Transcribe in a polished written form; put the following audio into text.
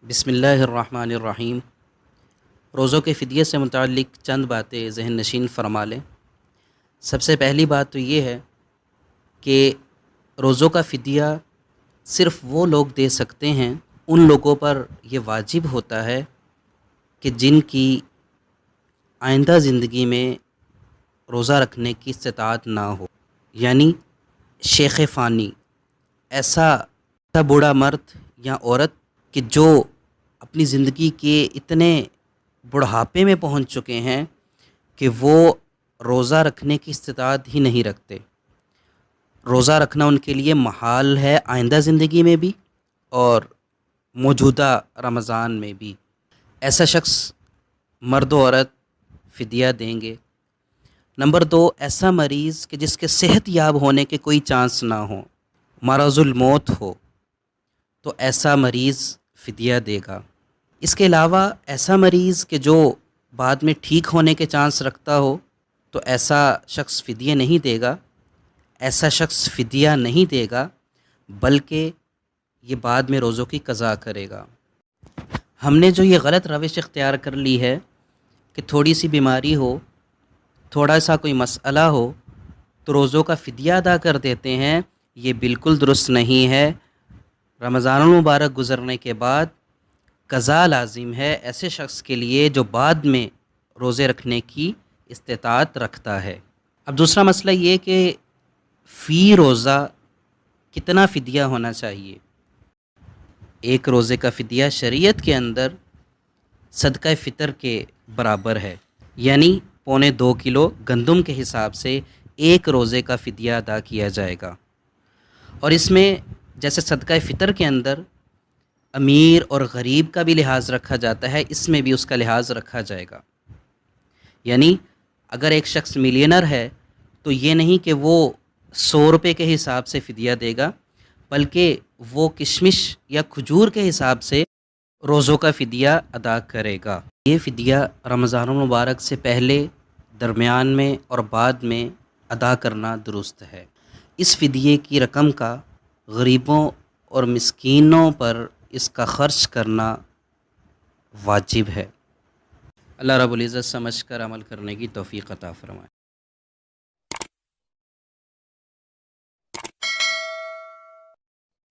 بسم اللہ الرحمن الرحیم۔ روزوں کے فدیے سے متعلق چند باتیں ذہن نشین فرما لیں۔ سب سے پہلی بات تو یہ ہے کہ روزوں کا فدیہ صرف وہ لوگ دے سکتے ہیں، ان لوگوں پر یہ واجب ہوتا ہے کہ جن کی آئندہ زندگی میں روزہ رکھنے کی استطاعت نہ ہو، یعنی شیخ فانی، ایسا بوڑھا مرد یا عورت کہ جو اپنی زندگی کے اتنے بڑھاپے میں پہنچ چکے ہیں کہ وہ روزہ رکھنے کی استطاعت ہی نہیں رکھتے۔ روزہ رکھنا ان کے لیے محال ہے آئندہ زندگی میں بھی اور موجودہ رمضان میں بھی۔ ایسا شخص، مرد و عورت، فدیہ دیں گے۔ نمبر 2، ایسا مریض کہ جس کے صحت یاب ہونے کے کوئی چانس نہ ہو، مرض الموت ہو، تو ایسا مریض فدیہ دے گا۔ اس کے علاوہ ایسا مریض کہ جو بعد میں ٹھیک ہونے کے چانس رکھتا ہو، تو ایسا شخص فدیہ نہیں دے گا۔ ایسا شخص فدیہ نہیں دے گا بلکہ یہ بعد میں روزوں کی قضا کرے گا۔ ہم نے جو یہ غلط روش اختیار کر لی ہے کہ تھوڑی سی بیماری ہو، تھوڑا سا کوئی مسئلہ ہو تو روزوں کا فدیہ ادا کر دیتے ہیں، یہ بالکل درست نہیں ہے۔ رمضان المبارک گزرنے کے بعد قضا لازم ہے ایسے شخص کے لیے جو بعد میں روزے رکھنے کی استطاعت رکھتا ہے۔ اب دوسرا مسئلہ یہ کہ فی روزہ کتنا فدیہ ہونا چاہیے۔ ایک روزے کا فدیہ شریعت کے اندر صدقہ فطر کے برابر ہے، یعنی 2.25 کلو گندم کے حساب سے ایک روزے کا فدیہ ادا کیا جائے گا۔ اور اس میں جیسے صدقہ فطر کے اندر امیر اور غریب کا بھی لحاظ رکھا جاتا ہے، اس میں بھی اس کا لحاظ رکھا جائے گا۔ یعنی اگر ایک شخص ملینر ہے تو یہ نہیں کہ وہ 100 روپے کے حساب سے فدیہ دے گا، بلکہ وہ کشمش یا کھجور کے حساب سے روزوں کا فدیہ ادا کرے گا۔ یہ فدیہ رمضان المبارک سے پہلے، درمیان میں اور بعد میں ادا کرنا درست ہے۔ اس فدیے کی رقم کا غریبوں اور مسکینوں پر اس کا خرچ کرنا واجب ہے۔ اللہ رب العزت سمجھ کر عمل کرنے کی توفیق عطا فرمائے۔